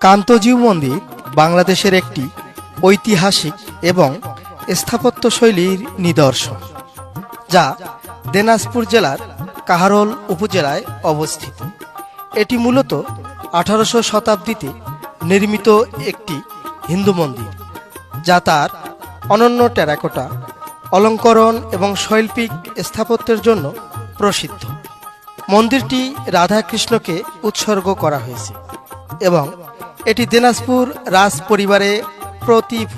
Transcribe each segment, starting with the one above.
কান্তজিউ মন্দির বাংলাদেশের একটি ঐতিহাসিক এবং স্থাপত্যশৈলীর নিদর্শন, যা দিনাজপুর জেলার কাহারোল উপজেলায় অবস্থিত। এটি মূলত 18শো শতাব্দীতে নির্মিত একটি হিন্দু মন্দির, যা তার অনন্য টেরাকোটা অলঙ্করণ এবং শৈল্পিক স্থাপত্যের জন্য প্রসিদ্ধ। মন্দিরটি রাধাকৃষ্ণকে উৎসর্গ করা হয়েছে এবং এটি দিনাজপুর রাজ পরিবারে প্রতীক।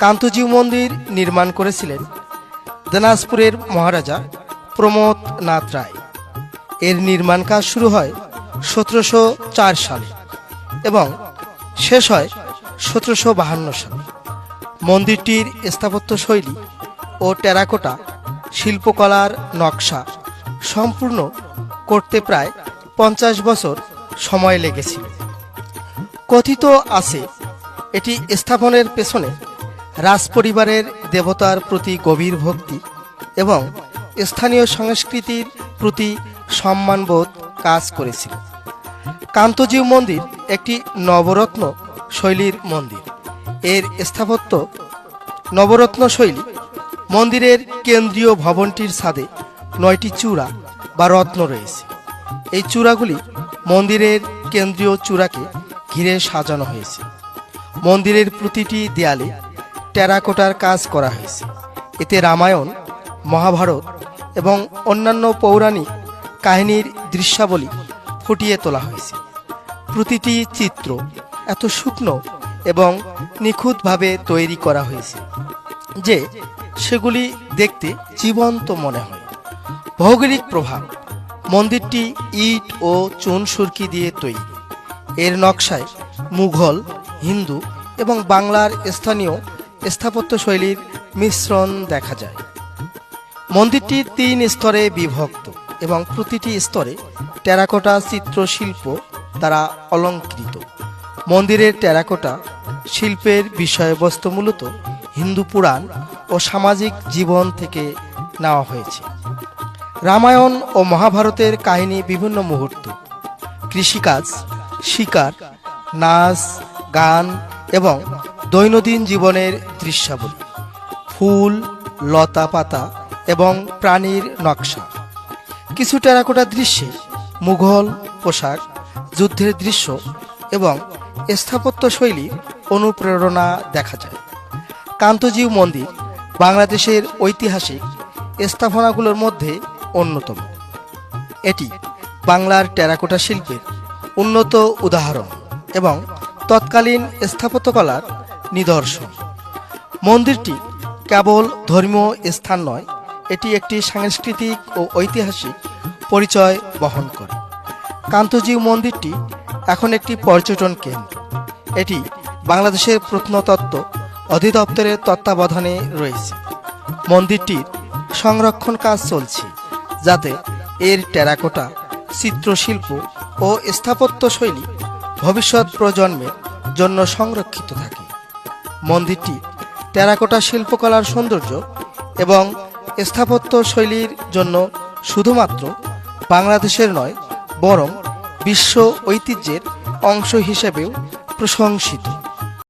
কান্তজিউ মন্দির নির্মাণ করেছিলেন দিনাজপুরের মহারাজা প্রমোদ নাথ রায়। এর নির্মাণ কাজ শুরু হয় 1704 সালে এবং শেষ হয় 1752 সালে। মন্দিরটির স্থাপত্যশৈলী ও টেরাকোটা শিল্পকলার নকশা সম্পূর্ণ করতে প্রায় 50 বছর সময় লেগেছিল। কথিত আছে এটি স্থাপনের পেছনে রাজপরিবারের দেবতার প্রতি গভীর ভক্তি এবং স্থানীয় সংস্কৃতির প্রতি সম্মানবোধ কাজ করেছিল। কান্তজিউ মন্দির একটি নবরত্ন শৈলীর মন্দির। এর স্থাপত্য নবরত্ন শৈলী। মন্দিরের কেন্দ্রীয় ভবনটির ছাদে 9টি চূড়া বা রত্ন রয়েছে। এই চূড়াগুলি মন্দিরের কেন্দ্রীয় চূড়াকে ঘিরে সাজানো হয়েছে। মন্দিরের প্রতিটি দেয়ালে টেরাকোটার কাজ করা হয়েছে। এতে রামায়ণ, মহাভারত এবং অন্যান্য পৌরাণিক কাহিনীর দৃশ্যাবলী ফুটিয়ে তোলা হয়েছে। প্রতিটি চিত্র এত সূক্ষ্ম এবং নিখুঁতভাবে তৈরি করা হয়েছে যে সেগুলি দেখতে জীবন্ত মনে হয়। ভৌগোলিক প্রভাব। মন্দিরটি ইট ও চুন সুরকি দিয়ে তৈরি। এর নকশায় মুঘল, হিন্দু এবং বাংলার স্থানীয় স্থাপত্যশৈলীর মিশ্রণ দেখা যায়। মন্দিরটি 3 স্তরে বিভক্ত এবং প্রতিটি স্তরে টেরাকোটা চিত্রশিল্প দ্বারা অলঙ্কৃত। মন্দিরের টেরাকোটা শিল্পের বিষয়বস্তু মূলত হিন্দু পুরাণ ও সামাজিক জীবন থেকে নেওয়া হয়েছে। রামায়ণ ও মহাভারতের কাহিনী, বিভিন্ন মুহূর্ত, কৃষিকাজ, শিকার, নাচ, গান এবং দৈনন্দিন জীবনের দৃশ্যাবলী, ফুল, লতা পাতা এবং প্রাণীর নকশা। কিছু টেরাকোটা দৃশ্যে মুঘল পোশাক, যুদ্ধের দৃশ্য এবং স্থাপত্যশৈলীর অনুপ্রেরণা দেখা যায়। কান্তজিউ মন্দির বাংলাদেশের ঐতিহাসিক স্থাপনাগুলোর মধ্যে অন্যতম। এটি বাংলার টেরাকোটা শিল্পের উন্নত উদাহরণ এবং তৎকালীন স্থাপত্যকলার নিদর্শন। মন্দিরটি কেবল ধর্মীয় স্থান নয়, এটি একটি সাংস্কৃতিক ও ঐতিহাসিক পরিচয় বহন করে। কান্তজিউ মন্দিরটি এখন একটি পর্যটন কেন্দ্র। এটি বাংলাদেশের প্রত্নতত্ত্ব অধিদপ্তরের তত্ত্বাবধানে রয়েছে। মন্দিরটির সংরক্ষণ কাজ চলছে, যাতে এর টেরাকোটা চিত্রশিল্প ও স্থাপত্যশৈলী ভবিষ্যৎ প্রজন্মের জন্য সংরক্ষিত থাকে। মন্দিরটি টেরাকোটা শিল্পকলার সৌন্দর্য এবং স্থাপত্যশৈলীর জন্য শুধুমাত্র বাংলাদেশের নয়, বরং বিশ্ব ঐতিহ্যের অংশ হিসেবেও প্রশংসিত।